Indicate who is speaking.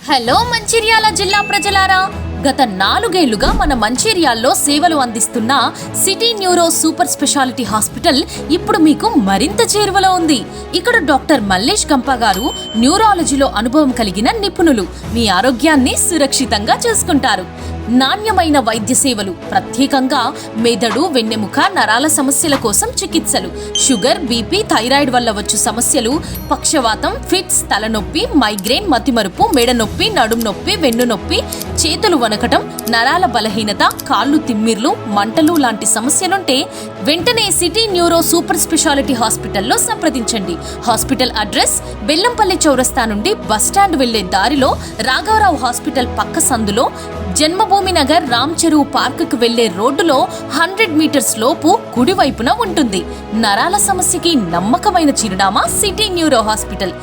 Speaker 1: Hello Mancherial జిల్లా ప్రజలారా, గత 4 ఏళ్లుగా మన మంచిర్యాల్లో సేవలు అందిస్తున్న city neuro super speciality hospital ఇప్పుడు మీకు మరింత చేరువలో ఉంది. ఇక్కడ డాక్టర్ మల్లేష్ గంప గారు న్యూరాలజీలో అనుభవం కలిగిన నిపుణులు మీ ఆరోగ్యాన్ని సురక్షితంగా చూసుకుంటారు. నాణ్యమైన వైద్య సేవలు, ప్రత్యేకంగా మెదడు, వెన్నెముక, నరాల సమస్యల కోసం చికిత్సలు, షుగర్, బీపీ, థైరాయిడ్ వల్ల వచ్చు సమస్యలు, పక్షవాతం, ఫిట్స్, తలనొప్పి, మైగ్రేన్, మతిమరుపు, మెడ నొప్పి, నడుం నొప్పి, వెన్ను నొప్పి, చేతులు వనకటం, నరాల బలహీనత, కాళ్ళు తిమ్మిర్లు, మంటలు లాంటి సమస్యలుంటే వెంటనే సిటీ న్యూరో సూపర్ స్పెషాలిటీ హాస్పిటల్లో సంప్రదించండి. హాస్పిటల్ అడ్రస్ బెల్లంపల్లి చౌరస్తా నుండి బస్టాండ్ వెళ్లే దారిలో రాఘవరావు హాస్పిటల్ పక్క సందులో, జన్మభూమి నగర్ రామ్ చెరువు పార్క్ కు వెళ్లే రోడ్డులో 100 మీటర్స్ లోపు కుడివైపున ఉంటుంది. నరాల సమస్యకి నమ్మకమైన చిరునామా సిటీ న్యూరో హాస్పిటల్.